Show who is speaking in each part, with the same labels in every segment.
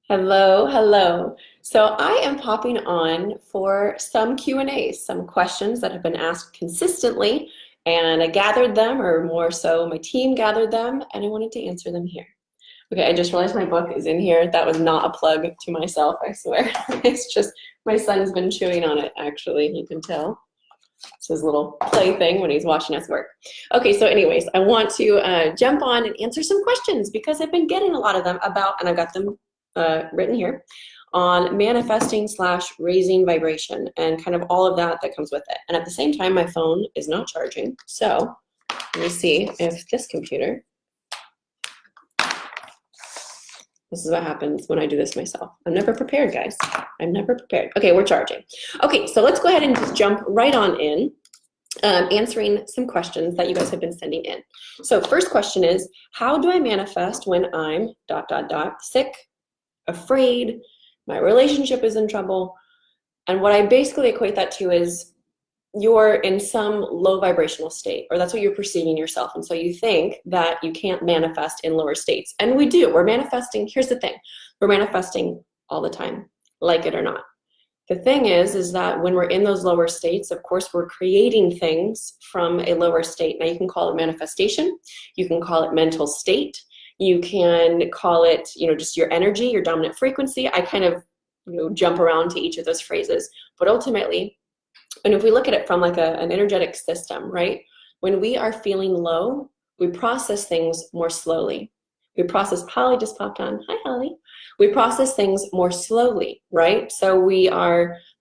Speaker 1: Hello, hello. So I am popping on for some Q&As, some questions that have been asked consistently, and I gathered them, or more so, my team gathered them, and I wanted to answer them here. Okay, I just realized my book is in here. That was not a plug to myself, I swear. It's just my son's been chewing on it, actually, you can tell. It's his little plaything when he's watching us work. Okay, so anyways, I want to jump on and answer some questions because I've been getting a lot of them about, and I've got them written here, on manifesting / raising vibration and kind of all of that that comes with it. And at the same time, my phone is not charging. So let me see if this computer, this is what happens when I do this myself. I'm never prepared, guys. I'm never prepared. Okay, we're charging. Okay, so let's go ahead and just jump right on in, answering some questions that you guys have been sending in. So first question is, how do I manifest when I'm ... sick, afraid, my relationship is in trouble? And what I basically equate that to is you're in some low vibrational state, or that's what you're perceiving yourself. And so you think that you can't manifest in lower states. And we do. We're manifesting. Here's the thing. We're manifesting all the time, like it or not. The thing is that when we're in those lower states, of course, we're creating things from a lower state. Now, you can call it manifestation. You can call it mental state. You can call it, just your energy, your dominant frequency. I kind of, jump around to each of those phrases. But ultimately, and if we look at it from like an energetic system, right? When we are feeling low, we process things more slowly. We process, Holly just popped on. Hi, Holly. We process things more slowly, right? So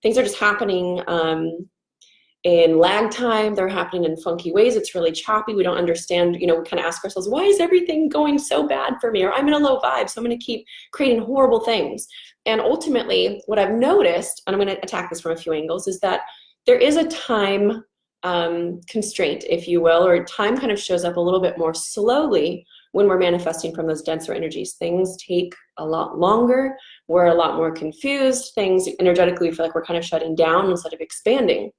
Speaker 1: things are just happening in lag time. They're happening in funky ways. It's really choppy. We don't understand, we kind of ask ourselves, why is everything going so bad for me? Or I'm in a low vibe, so I'm going to keep creating horrible things. And ultimately, what I've noticed, and I'm going to attack this from a few angles, is that there is a time constraint, if you will, or time kind of shows up a little bit more slowly when we're manifesting from those denser energies. Things take a lot longer. We're a lot more confused. Things energetically feel like we're kind of shutting down instead of expanding.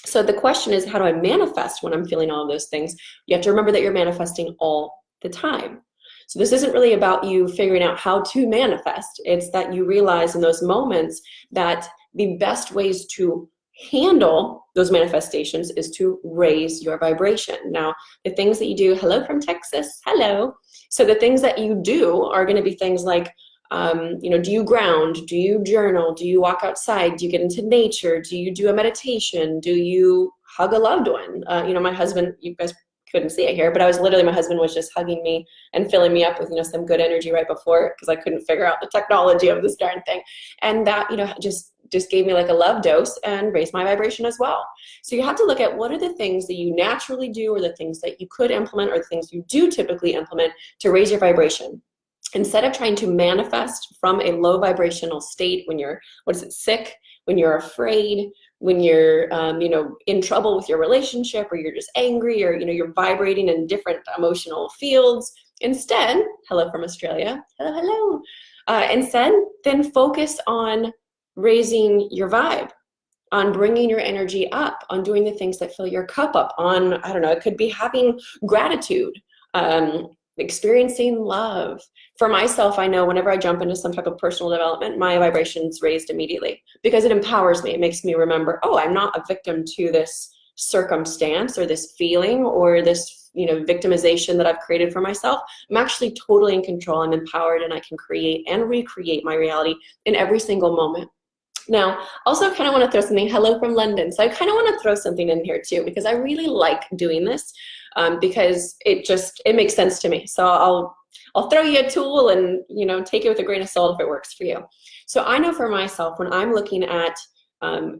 Speaker 1: So the question is, how do I manifest when I'm feeling all of those things? You have to remember that you're manifesting all the time. So this isn't really about you figuring out how to manifest. It's that you realize in those moments that the best ways to handle those manifestations is to raise your vibration. Now, the things that you do, hello from Texas, hello. So the things that you do are going to be things like, do you ground? Do you journal? Do you walk outside? Do you get into nature? Do you do a meditation? Do you hug a loved one? My husband, you guys couldn't see it here, but my husband was just hugging me and filling me up with, some good energy right before, because I couldn't figure out the technology of this darn thing. And that, just gave me like a love dose and raised my vibration as well. So you have to look at what are the things that you naturally do, or the things that you could implement, or the things you do typically implement to raise your vibration. Instead of trying to manifest from a low vibrational state when you're, sick, when you're afraid, when you're, in trouble with your relationship, or you're just angry, or, you're vibrating in different emotional fields. Instead, hello from Australia, hello. Instead, then focus on raising your vibe, on bringing your energy up, on doing the things that fill your cup up, on, it could be having gratitude, experiencing love. For myself, I know whenever I jump into some type of personal development, my vibration's raised immediately because it empowers me. It makes me remember, oh, I'm not a victim to this circumstance or this feeling or this, victimization that I've created for myself. I'm actually totally in control. I'm empowered, and I can create and recreate my reality in every single moment. Now, also kind of want to throw something, hello from London. So I kind of want to throw something in here too, because I really like doing this because it makes sense to me. So I'll throw you a tool and, take it with a grain of salt if it works for you. So I know for myself, when I'm looking at,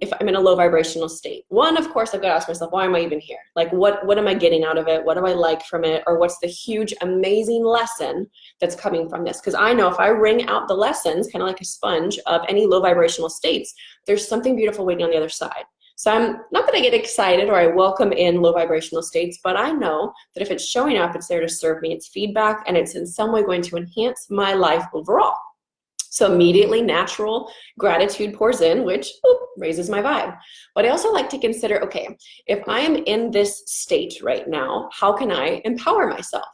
Speaker 1: if I'm in a low vibrational state, one, of course, I've got to ask myself, why am I even here? Like, what am I getting out of it? What do I like from it? Or what's the huge, amazing lesson that's coming from this? Because I know if I wring out the lessons, kind of like a sponge of any low vibrational states, there's something beautiful waiting on the other side. So I'm not that I get excited or I welcome in low vibrational states, but I know that if it's showing up, it's there to serve me. It's feedback, and it's in some way going to enhance my life overall. So immediately natural gratitude pours in, which raises my vibe. But I also like to consider, okay, if I am in this state right now, how can I empower myself?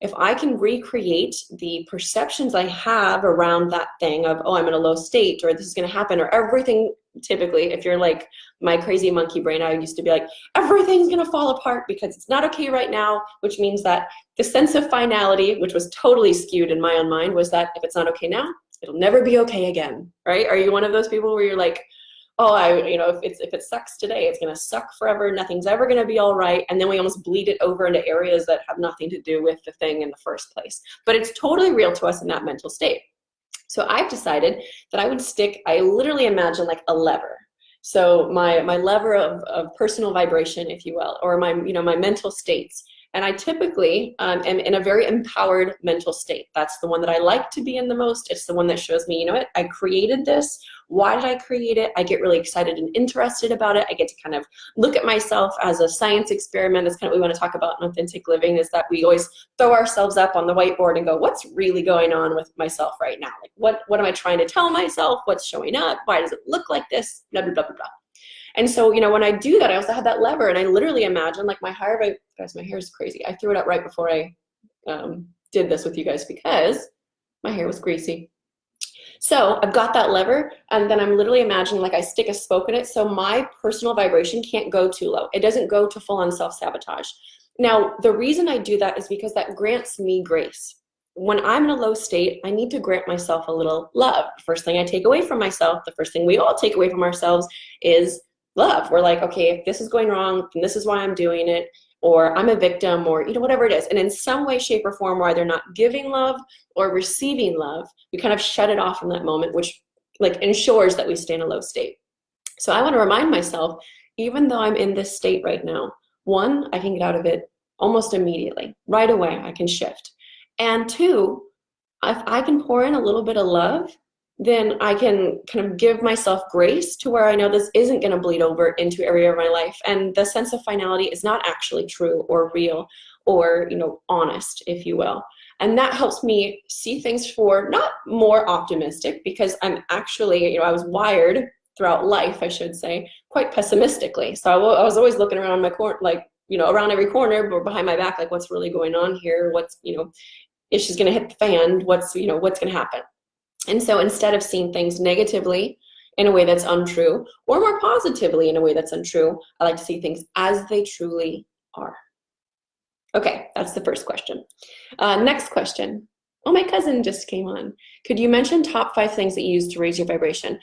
Speaker 1: if I can recreate the perceptions I have around that thing of, oh, I'm in a low state, or this is going to happen, or everything, typically, if you're like my crazy monkey brain, I used to be like, everything's going to fall apart because it's not okay right now, which means that the sense of finality, which was totally skewed in my own mind, was that if it's not okay now, it'll never be okay again, right? Are you one of those people where you're like, oh, if it sucks today, it's going to suck forever. Nothing's ever going to be all right. And then we almost bleed it over into areas that have nothing to do with the thing in the first place. But it's totally real to us in that mental state. So I've decided that I literally imagine like a lever. So my lever of personal vibration, if you will, or my mental states. And I typically am in a very empowered mental state. That's the one that I like to be in the most. It's the one that shows me, you know what, I created this. Why did I create it? I get really excited and interested about it. I get to kind of look at myself as a science experiment. That's kind of what we want to talk about in authentic living, is that we always throw ourselves up on the whiteboard and go, what's really going on with myself right now? Like, what am I trying to tell myself? What's showing up? Why does it look like this? Blah, blah, blah, blah, blah. And so, when I do that, I also have that lever, and I literally imagine like my hair, guys, my hair is crazy. I threw it up right before I did this with you guys because my hair was greasy. So I've got that lever, and then I'm literally imagining like I stick a spoke in it so my personal vibration can't go too low. It doesn't go to full on self-sabotage. Now, the reason I do that is because that grants me grace. When I'm in a low state, I need to grant myself a little love. The first thing I take away from myself, the first thing we all take away from ourselves is love. We're like, okay, if this is going wrong, then this is why I'm doing it, or I'm a victim, or whatever it is. And in some way, shape, or form, we're either not giving love or receiving love. We kind of shut it off in that moment, which like ensures that we stay in a low state. So I want to remind myself, even though I'm in this state right now, one, I can get out of it almost immediately. Right away, I can shift. And two, if I can pour in a little bit of love, then I can kind of give myself grace to where I know this isn't going to bleed over into area of my life. And the sense of finality is not actually true or real or, honest, if you will. And that helps me see things for not more optimistic, because I'm actually, I was wired throughout life, I should say, quite pessimistically. So I was always looking around my corner, like, around every corner, but behind my back, like, what's really going on here? What's, is she's going to hit the fan? What's going to happen? And so instead of seeing things negatively in a way that's untrue, or more positively in a way that's untrue, I like to see things as they truly are. Okay, that's the first question. Next question. Oh, my cousin just came on. Could you mention top 5 things that you use to raise your vibration?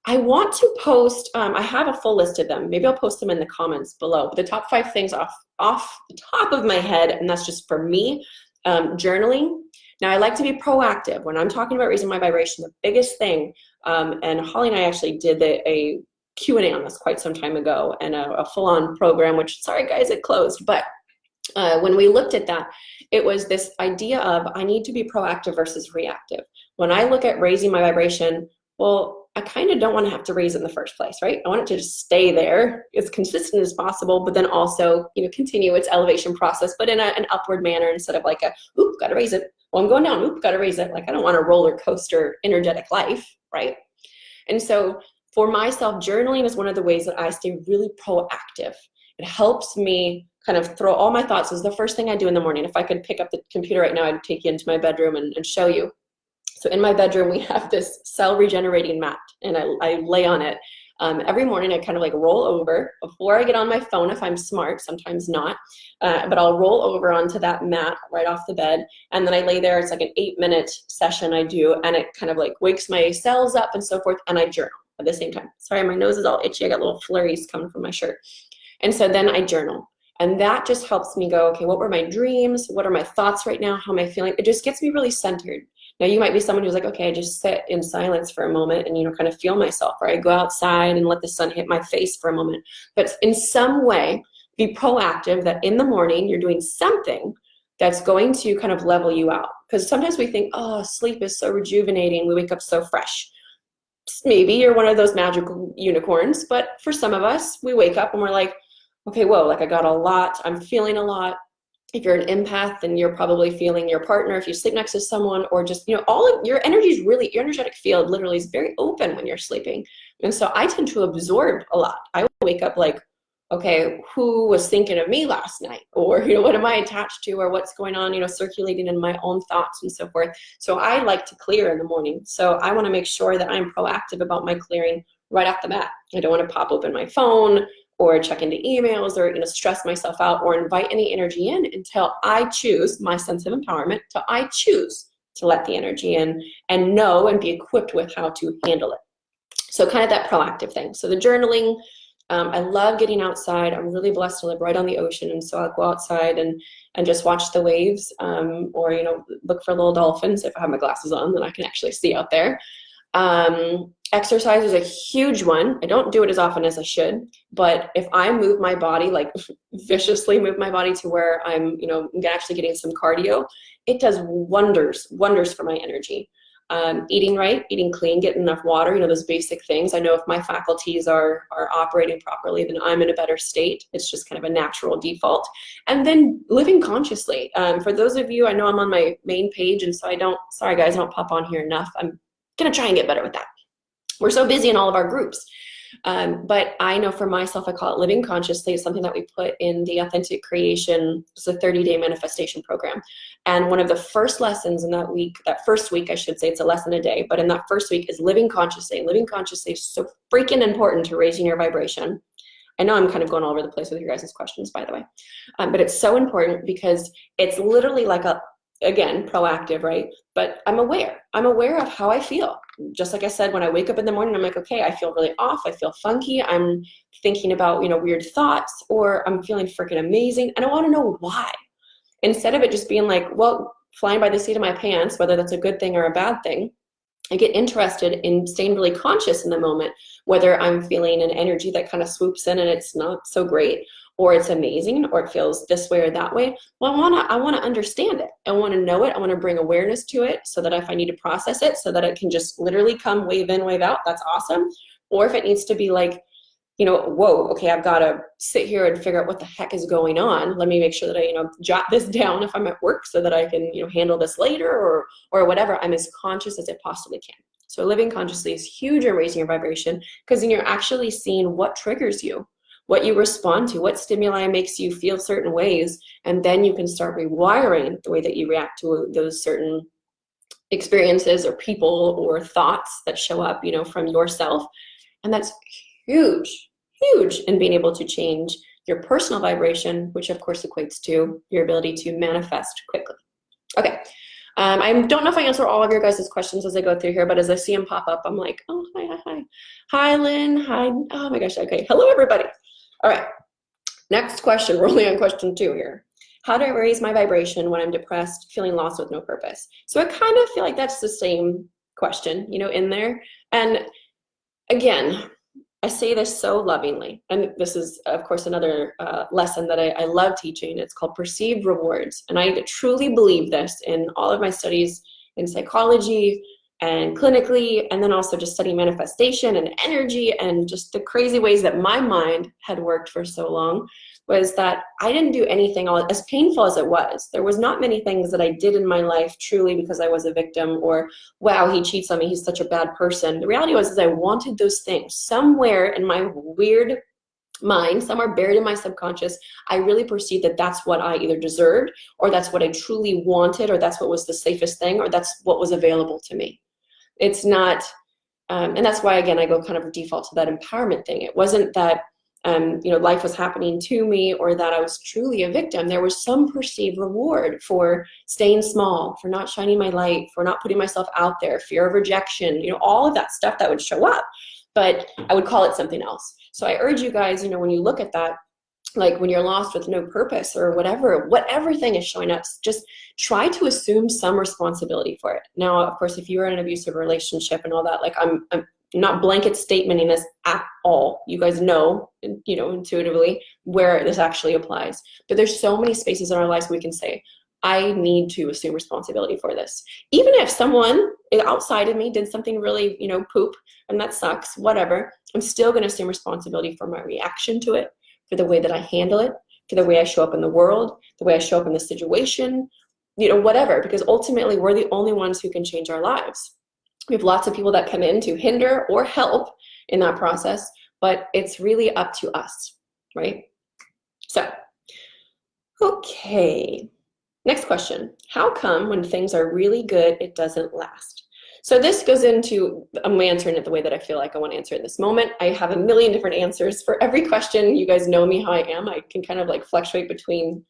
Speaker 1: I want to post, I have a full list of them. Maybe I'll post them in the comments below. But the top 5 things off the top of my head, and that's just for me, journaling. Now, I like to be proactive. When I'm talking about raising my vibration, the biggest thing, and Holly and I actually did a Q&A on this quite some time ago, and a full-on program, which, sorry guys, it closed. But when we looked at that, it was this idea of I need to be proactive versus reactive. When I look at raising my vibration, well, I kind of don't want to have to raise it in the first place, right? I want it to just stay there as consistent as possible, but then also, continue its elevation process, but in an upward manner instead of like oop, got to raise it. Well, I'm going down, oop, got to raise it. Like, I don't want a roller coaster energetic life, right? And so for myself, journaling is one of the ways that I stay really proactive. It helps me kind of throw all my thoughts. This is the first thing I do in the morning. If I could pick up the computer right now, I'd take you into my bedroom and show you. So in my bedroom, we have this cell regenerating mat, and I lay on it. Every morning, I kind of like roll over before I get on my phone if I'm smart, sometimes not, but I'll roll over onto that mat right off the bed, and then I lay there. It's like an 8-minute session I do, and it kind of like wakes my cells up and so forth, and I journal at the same time. Sorry, my nose is all itchy. I got little flurries coming from my shirt. And so then I journal. And that just helps me go, okay, what were my dreams? What are my thoughts right now? How am I feeling? It just gets me really centered. Now, you might be someone who's like, okay, I just sit in silence for a moment and, kind of feel myself, or I go outside and let the sun hit my face for a moment. But in some way, be proactive that in the morning you're doing something that's going to kind of level you out. Because sometimes we think, oh, sleep is so rejuvenating. We wake up so fresh. Maybe you're one of those magical unicorns, but for some of us, we wake up and we're like, okay, whoa, like I got a lot. I'm feeling a lot. If you're an empath, then you're probably feeling your partner if you sleep next to someone, or just, all of your energy is really, your energetic field literally is very open when you're sleeping. And so I tend to absorb a lot. I wake up like, okay, who was thinking of me last night? Or, what am I attached to, or what's going on, circulating in my own thoughts and so forth. So I like to clear in the morning. So I want to make sure that I'm proactive about my clearing right off the bat. I don't want to pop open my phone or check into emails or, stress myself out or invite any energy in until I choose my sense of empowerment, till I choose to let the energy in and know and be equipped with how to handle it. So kind of that proactive thing. So the journaling, I love getting outside. I'm really blessed to live right on the ocean. And so I'll go outside and just watch the waves, or, look for little dolphins. If I have my glasses on, then I can actually see out there. Exercise is a huge one. I don't do it as often as I should, but if I move my body, like viciously move my body to where I'm, actually getting some cardio, it does wonders for my energy. Eating right, eating clean, getting enough water, those basic things. I know if my faculties are operating properly, then I'm in a better state. It's just kind of a natural default. And then living consciously. For those of you, I know I'm on my main page, and so sorry guys, I don't pop on here enough. I'm gonna try and get better with that. We're so busy in all of our groups. But I know for myself, I call it living consciously. It's something that we put in the Authentic Creation. It's a 30-day manifestation program. And one of the first lessons in that week, that first week, I should say, it's a lesson a day, but in that first week is living consciously. Living consciously is so freaking important to raising your vibration. I know I'm kind of going all over the place with your guys' questions, by the way. But it's so important because it's literally like again, proactive, right? But I'm aware of how I feel. Just like I said, when I wake up in the morning, I'm like, okay, I feel really off. I feel funky. I'm thinking about, weird thoughts, or I'm feeling freaking amazing. And I want to know why. Instead of it just being like, well, flying by the seat of my pants, whether that's a good thing or a bad thing, I get interested in staying really conscious in the moment, whether I'm feeling an energy that kind of swoops in and it's not so great, or it's amazing, or it feels this way or that way. Well, I want to understand it. I want to know it. I want to bring awareness to it so that if I need to process it, so that it can just literally come wave in, wave out, that's awesome. Or if it needs to be like, whoa, okay, I've got to sit here and figure out what the heck is going on. Let me make sure that I, jot this down if I'm at work so that I can, handle this later or whatever. I'm as conscious as I possibly can. So living consciously is huge in raising your vibration, because then you're actually seeing what triggers you, what you respond to, what stimuli makes you feel certain ways, and then you can start rewiring the way that you react to those certain experiences or people or thoughts that show up, from yourself. And that's huge in being able to change your personal vibration, which of course equates to your ability to manifest quickly. Okay. I don't know if I answer all of your guys' questions as I go through here, but as I see them pop up, I'm like, oh, hi. Hi, Lynn. Hi. Oh my gosh. Okay. Hello, everybody. All right. Next question. We're only on question 2 here. How do I raise my vibration when I'm depressed, feeling lost with no purpose? So I kind of feel like that's the same question, in there. And again, I say this so lovingly, and this is, of course, another lesson that I love teaching. It's called perceived rewards. And I truly believe this in all of my studies in psychology and clinically, and then also just studying manifestation and energy and just the crazy ways that my mind had worked for so long, was that I didn't do anything, as painful as it was. There was not many things that I did in my life truly because I was a victim, or, wow, he cheats on me, he's such a bad person. The reality was I wanted those things. Somewhere in my weird mind, somewhere buried in my subconscious, I really perceived that that's what I either deserved, or that's what I truly wanted, or that's what was the safest thing, or that's what was available to me. It's not, and that's why, again, I go kind of default to that empowerment thing. It wasn't that life was happening to me, or that I was truly a victim. There was some perceived reward for staying small, for not shining my light, for not putting myself out there, fear of rejection, all of that stuff that would show up, but I would call it something else. So I urge you guys, when you look at that, like when you're lost with no purpose or whatever thing is showing up, just try to assume some responsibility for it. Now, of course, if you're in an abusive relationship and all that, like I'm not blanket statementing this at all. You guys know, intuitively where this actually applies. But there's so many spaces in our lives we can say, I need to assume responsibility for this. Even if someone outside of me did something really, poop, and that sucks, whatever, I'm still going to assume responsibility for my reaction to it, for the way that I handle it, for the way I show up in the world, the way I show up in the situation, whatever, because ultimately we're the only ones who can change our lives. We have lots of people that come in to hinder or help in that process, but it's really up to us. right? So, okay. Next question. How come when things are really good, it doesn't last? So this goes into, I'm answering it the way that I feel like I want to answer it in this moment. I have a million different answers for every question. You guys know me how I am. I can kind of like fluctuate between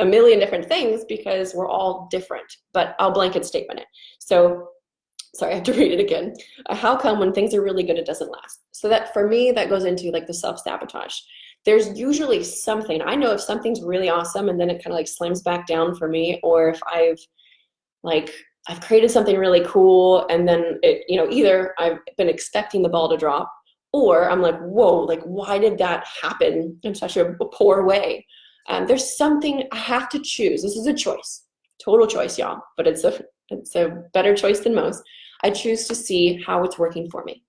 Speaker 1: a million different things because we're all different, but I'll blanket statement it. So, sorry, I have to read it again. How come when things are really good, it doesn't last? So that for me, that goes into like the self-sabotage. There's usually something, I know if something's really awesome and then it kind of like slams back down for me, or if I've created something really cool and then it, either I've been expecting the ball to drop, or I'm like, whoa, like why did that happen in such a poor way? There's something I have to choose. This is a choice, total choice, y'all, but it's a better choice than most. I choose to see how it's working for me.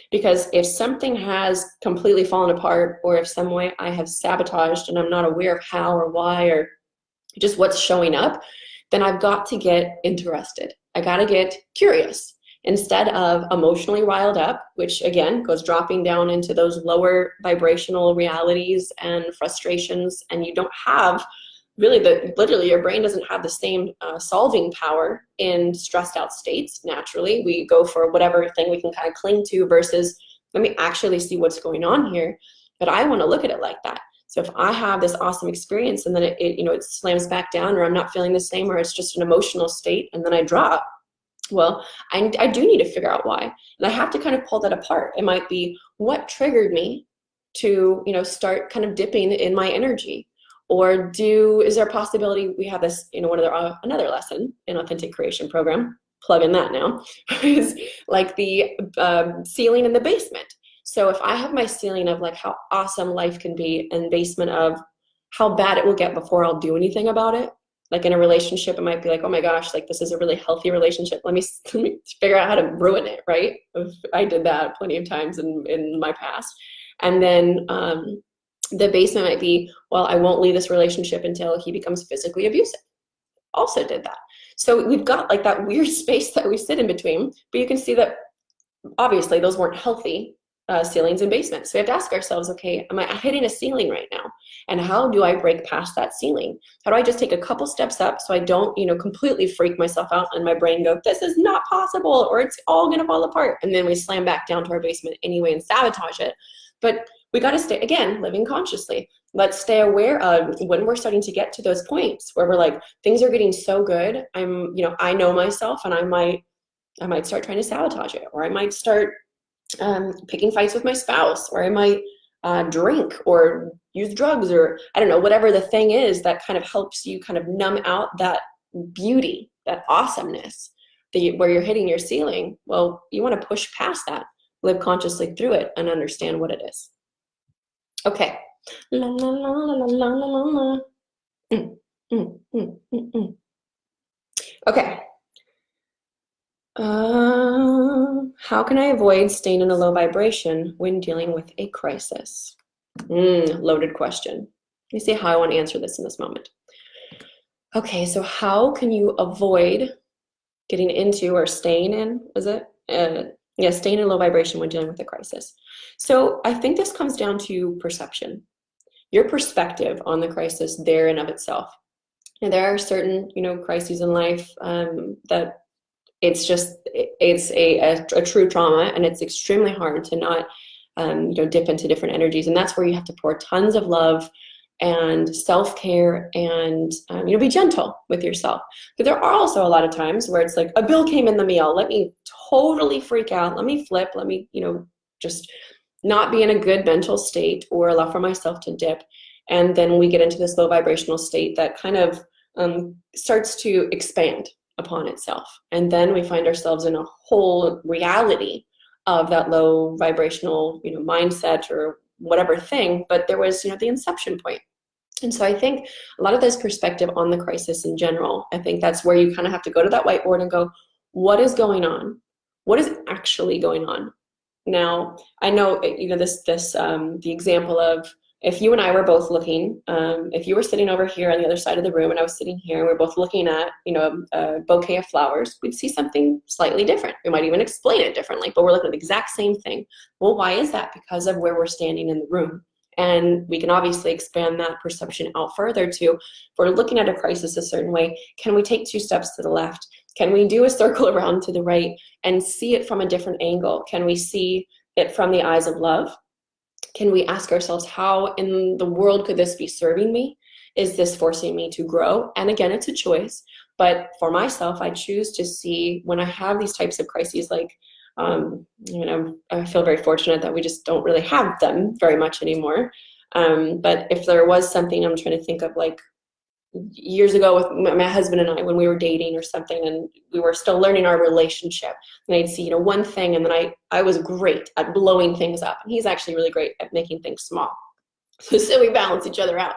Speaker 1: Because if something has completely fallen apart, or if some way I have sabotaged and I'm not aware of how or why or just what's showing up, then I've got to get interested. I got to get curious instead of emotionally riled up, which again goes dropping down into those lower vibrational realities and frustrations. And you don't have really literally your brain doesn't have the same solving power in stressed out states. Naturally, we go for whatever thing we can kind of cling to versus let me actually see what's going on here. But I want to look at it like that. So if I have this awesome experience and then it slams back down, or I'm not feeling the same, or it's just an emotional state and then I drop, well, I do need to figure out why. And I have to kind of pull that apart. It might be what triggered me to, start kind of dipping in my energy. Or is there a possibility we have this, another lesson in Authentic Creation Program, plug in that now, is like the ceiling in the basement. So if I have my ceiling of like how awesome life can be and basement of how bad it will get before I'll do anything about it, like in a relationship, it might be like, oh my gosh, like this is a really healthy relationship. Let me figure out how to ruin it, right? I did that plenty of times in my past. And then the basement might be, well, I won't leave this relationship until he becomes physically abusive. Also did that. So we've got like that weird space that we sit in between, but you can see that obviously those weren't healthy ceilings and basements. So we have to ask ourselves, okay, am I hitting a ceiling right now? And how do I break past that ceiling? How do I just take a couple steps up so I don't, completely freak myself out and my brain go, this is not possible, or it's all gonna fall apart. And then we slam back down to our basement anyway and sabotage it. But we got to stay, again, living consciously. Let's stay aware of when we're starting to get to those points where we're like, things are getting so good. I know myself, and I might start trying to sabotage it, or I might start picking fights with my spouse, or I might drink or use drugs, or I don't know, whatever the thing is that kind of helps you kind of numb out that beauty, that awesomeness, where you're hitting your ceiling. Well, you want to push past that, live consciously through it, and understand what it is. Okay. La, la, la, la, la, la, la. Okay. How can I avoid staying in a low vibration when dealing with a crisis? Loaded question. Let me see how I want to answer this in this moment. Okay, so how can you avoid getting into or staying in, staying in low vibration when dealing with a crisis? So I think this comes down to perception, your perspective on the crisis there and of itself. And there are certain, crises in life that it's a true trauma, and it's extremely hard to not, dip into different energies. And that's where you have to pour tons of love and self-care and, be gentle with yourself. But there are also a lot of times where it's like a bill came in the mail. Let me totally freak out. Let me flip. Let me, just not be in a good mental state or allow for myself to dip. And then we get into this low vibrational state that kind of starts to expand upon itself. And then we find ourselves in a whole reality of that low vibrational, mindset or whatever thing. But there was, the inception point. And so I think a lot of this perspective on the crisis in general, I think that's where you kind of have to go to that whiteboard and go, what is going on? What is actually going on? Now, I know, the example of if you and I were both looking, if you were sitting over here on the other side of the room and I was sitting here and we're both looking at, a bouquet of flowers, we'd see something slightly different. We might even explain it differently, but we're looking at the exact same thing. Well, why is that? Because of where we're standing in the room And we can obviously expand that perception out further to, if we're looking at a crisis a certain way, can we take 2 steps to the left? Can we do a circle around to the right and see it from a different angle? Can we see it from the eyes of love? Can we ask ourselves, how in the world could this be serving me? Is this forcing me to grow? And again, it's a choice. But for myself, I choose to see when I have these types of crises, like, I feel very fortunate that we just don't really have them very much anymore. But if there was something, I'm trying to think of, like, years ago with my husband and I, when we were dating or something, and we were still learning our relationship, and I'd see, one thing, and then I was great at blowing things up, and he's actually really great at making things small. So we balance each other out.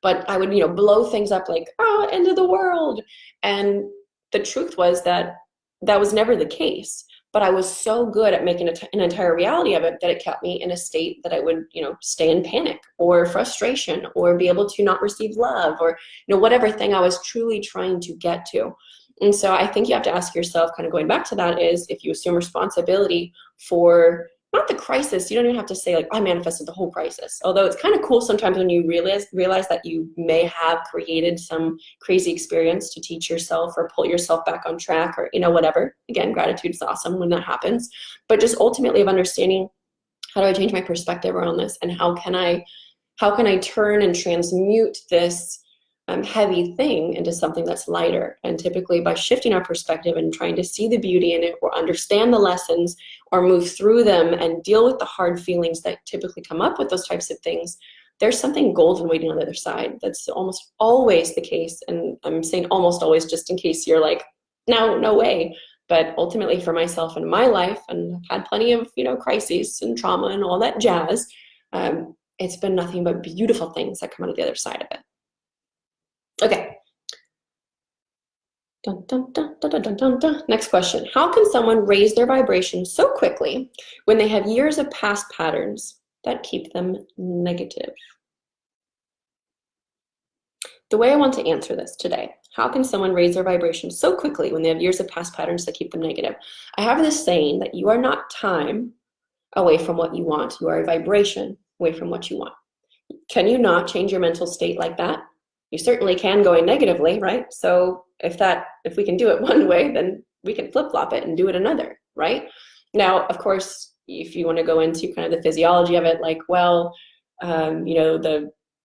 Speaker 1: But I would, blow things up like, end of the world. And the truth was that was never the case. But I was so good at making an entire reality of it that it kept me in a state that I would, stay in panic or frustration or be able to not receive love or, whatever thing I was truly trying to get to. And so I think you have to ask yourself, kind of going back to that, is if you assume responsibility for not the crisis, you don't even have to say, like, I manifested the whole crisis. Although it's kind of cool sometimes when you realize that you may have created some crazy experience to teach yourself or pull yourself back on track or, whatever. Again, gratitude is awesome when that happens. But just ultimately of understanding, how do I change my perspective around this? And how can I turn and transmute this heavy thing into something that's lighter? And typically by shifting our perspective and trying to see the beauty in it, or understand the lessons, or move through them and deal with the hard feelings that typically come up with those types of things, there's something golden waiting on the other side. That's almost always the case. And I'm saying almost always just in case you're like, no way. But ultimately for myself and my life, and I've had plenty of, crises and trauma and all that jazz, it's been nothing but beautiful things that come out of the other side of it. Okay. Dun, dun, dun, dun, dun, dun, dun. Next question. How can someone raise their vibration so quickly when they have years of past patterns that keep them negative? The way I want to answer this today, how can someone raise their vibration so quickly when they have years of past patterns that keep them negative? I have this saying that you are not time away from what you want. You are a vibration away from what you want. Can you not change your mental state like that? You certainly can, going negatively, right? So if we can do it one way, then we can flip-flop it and do it another, right? Now, of course, if you want to go into kind of the physiology of it, like, well,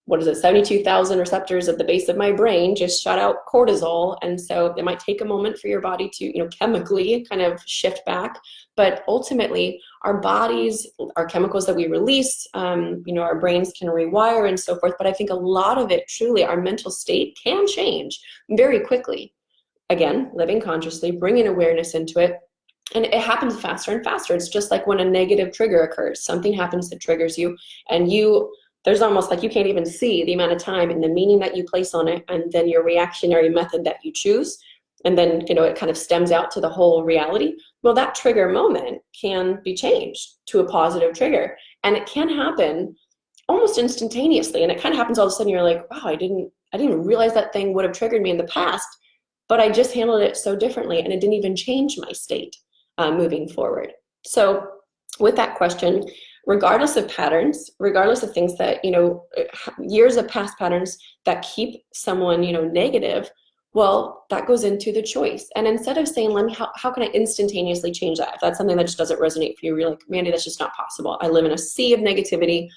Speaker 1: 72,000 receptors at the base of my brain just shot out cortisol. And so it might take a moment for your body to, chemically kind of shift back. But ultimately, our bodies, our chemicals that we release, our brains can rewire and so forth. But I think a lot of it, truly, our mental state can change very quickly. Again, living consciously, bringing awareness into it. And it happens faster and faster. It's just like when a negative trigger occurs. Something happens that triggers you, and there's almost like you can't even see the amount of time and the meaning that you place on it, and then your reactionary method that you choose. And then, it kind of stems out to the whole reality. Well, that trigger moment can be changed to a positive trigger. And it can happen almost instantaneously. And it kind of happens all of a sudden. You're like, wow, I didn't realize that thing would have triggered me in the past, but I just handled it so differently. And it didn't even change my state moving forward. So with that question, regardless of patterns, regardless of things that, years of past patterns that keep someone, negative, well, that goes into the choice. And instead of saying, how can I instantaneously change that? If that's something that just doesn't resonate for you, you're like, Mandy, that's just not possible. I live in a sea of negativity.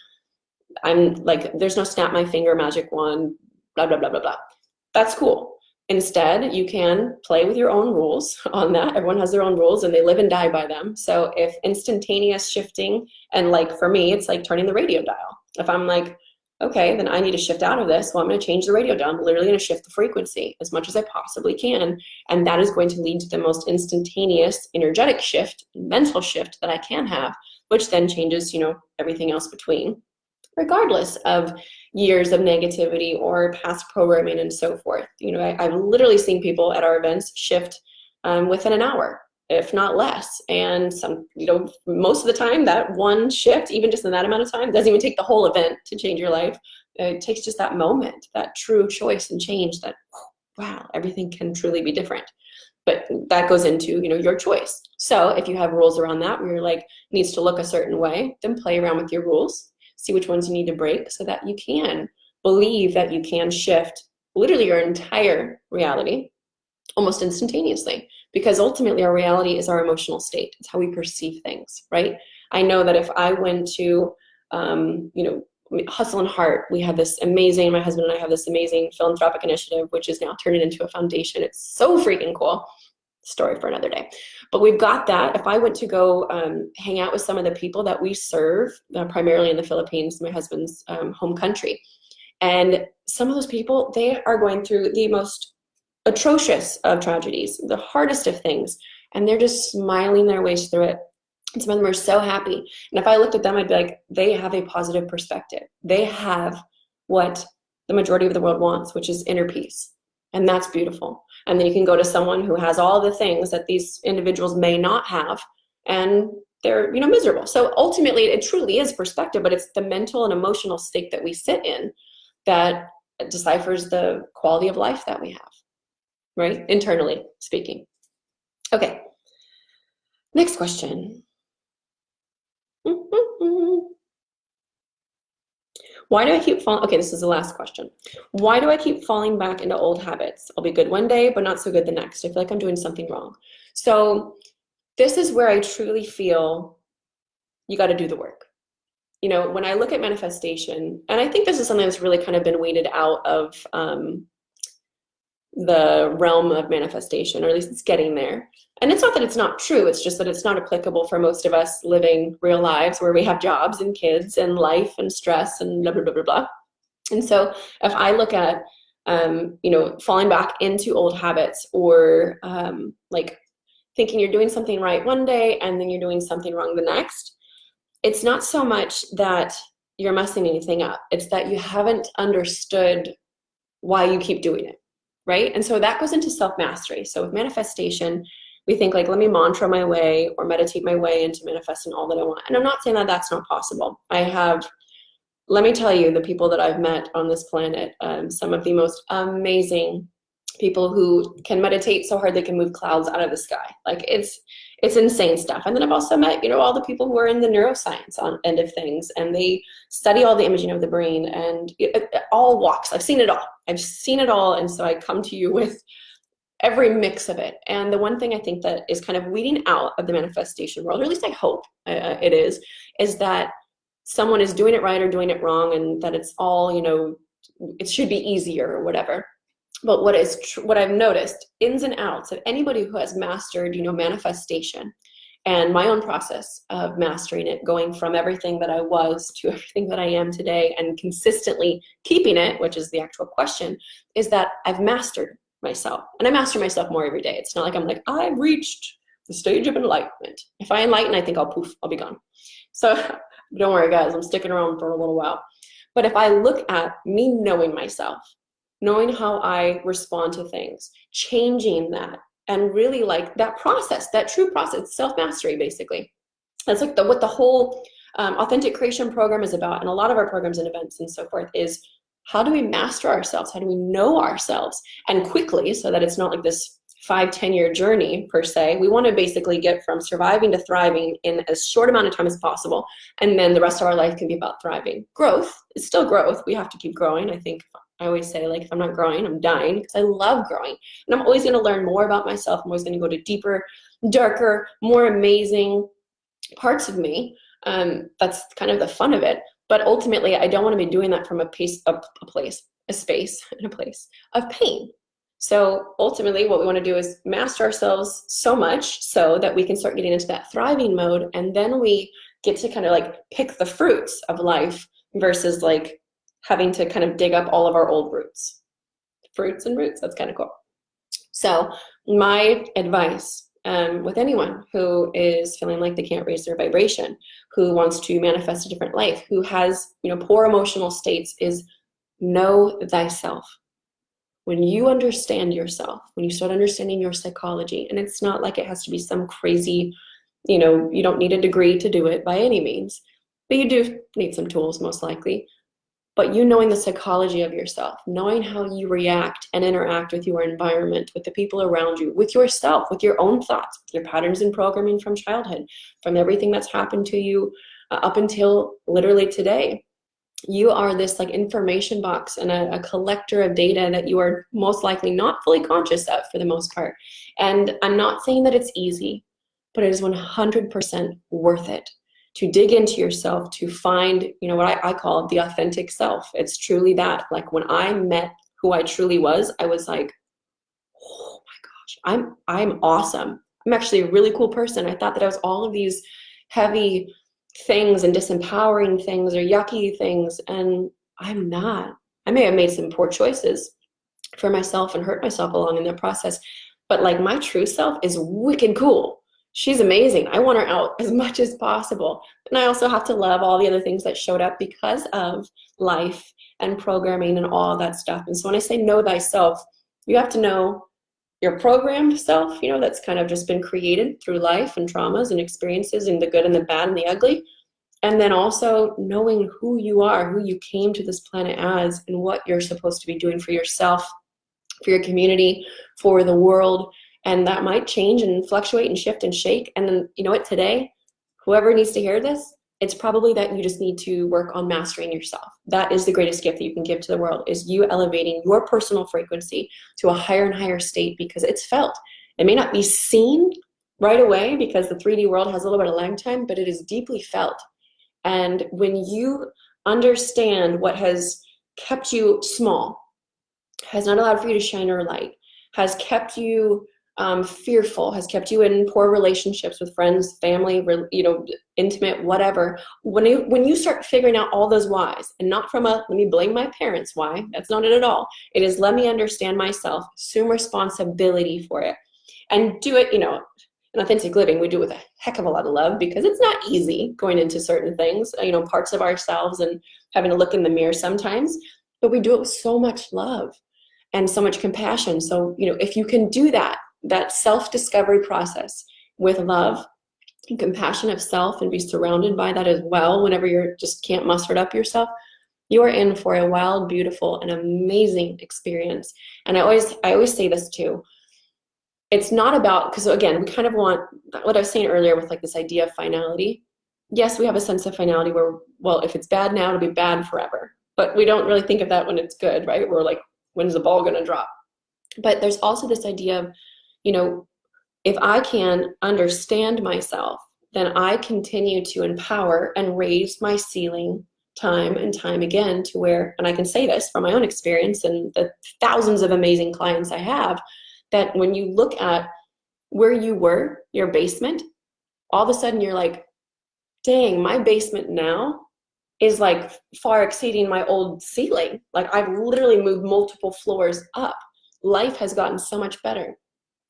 Speaker 1: I'm like, there's no snap my finger magic wand, blah, blah, blah, blah, blah. That's cool. Instead, you can play with your own rules on that. Everyone has their own rules and they live and die by them. So if instantaneous shifting, and like for me, it's like turning the radio dial. If I'm like, okay, then I need to shift out of this, well, I'm going to change the radio dial. I'm literally going to shift the frequency as much as I possibly can. And that is going to lead to the most instantaneous energetic shift, mental shift that I can have, which then changes, everything else between, regardless of years of negativity or past programming and so forth. I've literally seen people at our events shift within an hour, if not less. And most of the time that one shift, even just in that amount of time, doesn't even take the whole event to change your life. It takes just that moment, that true choice and change that, wow, everything can truly be different. But that goes into, your choice. So if you have rules around that where you're like, needs to look a certain way, then play around with your rules. see which ones you need to break so that you can believe that you can shift literally your entire reality almost instantaneously. Because ultimately our reality is our emotional state. It's how we perceive things, right? I know that if I went to, Hustle and Heart, we have this amazing, my husband and I have this amazing philanthropic initiative, which is now turning into a foundation. It's so freaking cool. Story for another day. But we've got that. If I went to go hang out with some of the people that we serve, primarily in the Philippines, my husband's home country, and some of those people, they are going through the most atrocious of tragedies, the hardest of things, and they're just smiling their ways through it. And some of them are so happy. And if I looked at them, I'd be like, they have a positive perspective. They have what the majority of the world wants, which is inner peace. And that's beautiful. And then you can go to someone who has all the things that these individuals may not have, and they're, miserable. So ultimately, it truly is perspective, but it's the mental and emotional state that we sit in that deciphers the quality of life that we have, right? Internally speaking. Okay. Next question. Why do I keep falling? Okay, this is the last question. Why do I keep falling back into old habits? I'll be good one day, but not so good the next. I feel like I'm doing something wrong. So this is where I truly feel you got to do the work. When I look at manifestation, and I think this is something that's really kind of been weeded out of the realm of manifestation, or at least it's getting there. And it's not that it's not true, it's just that it's not applicable for most of us living real lives where we have jobs and kids and life and stress and blah, blah, blah, blah, blah. And so if I look at, falling back into old habits, or like thinking you're doing something right one day and then you're doing something wrong the next, it's not so much that you're messing anything up. It's that you haven't understood why you keep doing it, right? And so that goes into self-mastery. So with manifestation, we think like, let me mantra my way or meditate my way into manifesting all that I want. And I'm not saying that that's not possible. Let me tell you, the people that I've met on this planet, some of the most amazing people who can meditate so hard they can move clouds out of the sky. Like it's insane stuff. And then I've also met, all the people who are in the neuroscience end of things, and they study all the imaging of the brain, and all walks. I've seen it all. And so I come to you with every mix of it. And the one thing I think that is kind of weeding out of the manifestation world, or at least I hope it is that someone is doing it right or doing it wrong, and that it's all, it should be easier or whatever. But what I've noticed, ins and outs of anybody who has mastered, manifestation, and my own process of mastering it, going from everything that I was to everything that I am today, and consistently keeping it, which is the actual question, is that I've mastered myself. And I master myself more every day. It's not like I'm like, I've reached the stage of enlightenment. If I enlighten, I think I'll be gone. So don't worry, guys, I'm sticking around for a little while. But if I look at me knowing myself, knowing how I respond to things, changing that, and really like that process, that true process, self-mastery, basically. That's like what the whole authentic creation program is about. And a lot of our programs and events and so forth is, how do we master ourselves? How do we know ourselves? And quickly, so that it's not like this 5-10 year journey per se. We want to basically get from surviving to thriving in as short amount of time as possible. And then the rest of our life can be about thriving. Growth is still growth. We have to keep growing. I think I always say, like, if I'm not growing, I'm dying, because I love growing. And I'm always going to learn more about myself. I'm always going to go to deeper, darker, more amazing parts of me. That's kind of the fun of it. But ultimately, I don't want to be doing that from a space of pain. So ultimately, what we want to do is master ourselves so much so that we can start getting into that thriving mode. And then we get to kind of like pick the fruits of life versus like having to kind of dig up all of our old roots. Fruits and roots, that's kind of cool. So my advice with anyone who is feeling like they can't raise their vibration, who wants to manifest a different life, who has, poor emotional states, is know thyself. When you understand yourself, when you start understanding your psychology, and it's not like it has to be some crazy, you don't need a degree to do it by any means, but you do need some tools most likely. But you knowing the psychology of yourself, knowing how you react and interact with your environment, with the people around you, with yourself, with your own thoughts, with your patterns and programming from childhood, from everything that's happened to you up until literally today. You are this like information box and a collector of data that you are most likely not fully conscious of for the most part. And I'm not saying that it's easy, but it is 100% worth it to dig into yourself, to find, you know, what I call the authentic self. It's truly that. Like when I met who I truly was, I was like, oh my gosh, I'm awesome. I'm actually a really cool person. I thought that I was all of these heavy things and disempowering things or yucky things, and I'm not. I may have made some poor choices for myself and hurt myself along in that process, but like my true self is wicked cool. She's amazing. I want her out as much as possible. And I also have to love all the other things that showed up because of life and programming and all that stuff. And so when I say know thyself, you have to know your programmed self, you know, that's kind of just been created through life and traumas and experiences and the good and the bad and the ugly. And then also knowing who you are, who you came to this planet as, and what you're supposed to be doing for yourself, for your community, for the world. And that might change and fluctuate and shift and shake. And then, you know what, today, whoever needs to hear this, it's probably that you just need to work on mastering yourself. That is the greatest gift that you can give to the world, is you elevating your personal frequency to a higher and higher state, because it's felt. It may not be seen right away because the 3D world has a little bit of lag time, but it is deeply felt. And when you understand what has kept you small, has not allowed for you to shine your light, has kept you fearful, has kept you in poor relationships with friends, family, you know, intimate, whatever. When you start figuring out all those whys, and not from a let me blame my parents why, that's not it at all. It is let me understand myself, assume responsibility for it, and do it. You know, in authentic living, we do it with a heck of a lot of love, because it's not easy going into certain things, you know, parts of ourselves, and having to look in the mirror sometimes. But we do it with so much love and so much compassion. So, you know, if you can do that self-discovery process with love and compassion of self, and be surrounded by that as well whenever you're just can't muster it up yourself, you are in for a wild, beautiful, and amazing experience. And I always say this too. It's not about, because again, we kind of want what I was saying earlier with like this idea of finality. Yes, we have a sense of finality where, well, if it's bad now, it'll be bad forever. But we don't really think of that when it's good, right? We're like, when's the ball going to drop? But there's also this idea of, you know, if I can understand myself, then I continue to empower and raise my ceiling time and time again to where, and I can say this from my own experience and the thousands of amazing clients I have, that when you look at where you were, your basement, all of a sudden you're like, dang, my basement now is like far exceeding my old ceiling. Like I've literally moved multiple floors up. Life has gotten so much better.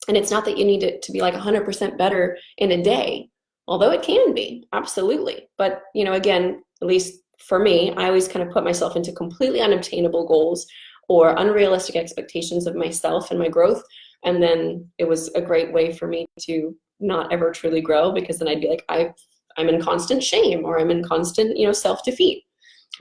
Speaker 1: And it's not that you need it to be like 100% better in a day, although it can be, absolutely. But, you know, again, at least for me, I always kind of put myself into completely unobtainable goals or unrealistic expectations of myself and my growth. And then it was a great way for me to not ever truly grow, because then I'd be like, I'm in constant shame, or I'm in constant, you know, self-defeat.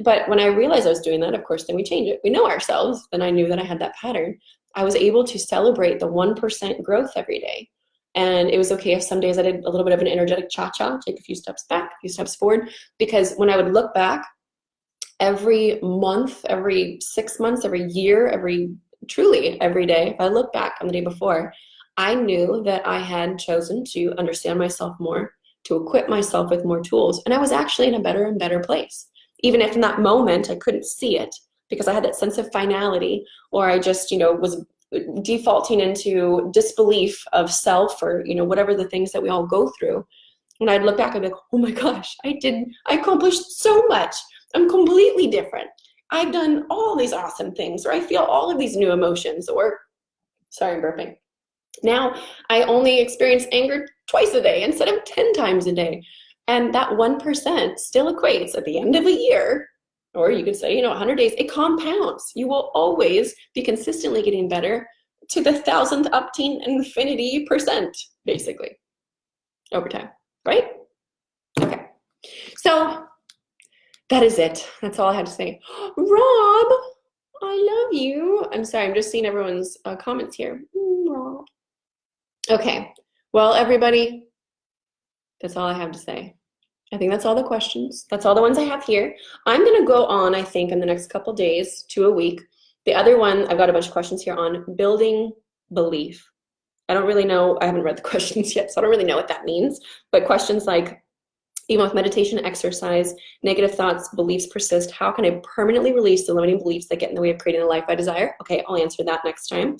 Speaker 1: But when I realized I was doing that, of course, then we change it. We know ourselves. Then I knew that I had that pattern. I was able to celebrate the 1% growth every day. And it was okay if some days I did a little bit of an energetic cha-cha, take a few steps back, a few steps forward, because when I would look back every month, every 6 months, every year, truly every day, if I look back on the day before, I knew that I had chosen to understand myself more, to equip myself with more tools. And I was actually in a better and better place. Even if in that moment I couldn't see it, because I had that sense of finality, or I just, you know, was defaulting into disbelief of self, or, you know, whatever the things that we all go through. When I'd look back, I'd be like, oh my gosh, I accomplished so much. I'm completely different. I've done all these awesome things, or I feel all of these new emotions, or, sorry, I'm burping. Now I only experience anger twice a day instead of 10 times a day. And that 1% still equates at the end of a year, or you could say, you know, 100 days, it compounds. You will always be consistently getting better to the 1,000th upteen infinity %, basically, over time, right? Okay, so that is it. That's all I had to say. Rob, I love you. I'm sorry, I'm just seeing everyone's comments here. Rob. Okay, well, everybody, that's all I have to say. I think that's all the questions. That's all the ones I have here. I'm going to go on, I think, in the next couple days to a week. The other one, I've got a bunch of questions here on building belief. I don't really know. I haven't read the questions yet, so I don't really know what that means. But questions like, even with meditation, exercise, negative thoughts, beliefs persist, how can I permanently release the limiting beliefs that get in the way of creating the life I desire? Okay, I'll answer that next time.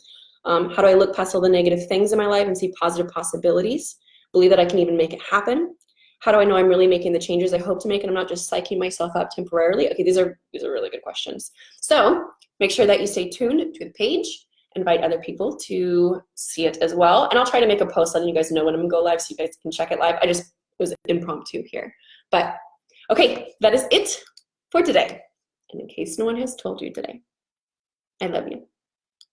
Speaker 1: How do I look past all the negative things in my life and see positive possibilities? Believe that I can even make it happen. How do I know I'm really making the changes I hope to make and I'm not just psyching myself up temporarily? Okay, these are really good questions. So make sure that you stay tuned to the page. Invite other people to see it as well. And I'll try to make a post letting you guys know when I'm gonna go live so you guys can check it live. It was impromptu here. But okay, that is it for today. And in case no one has told you today, I love you.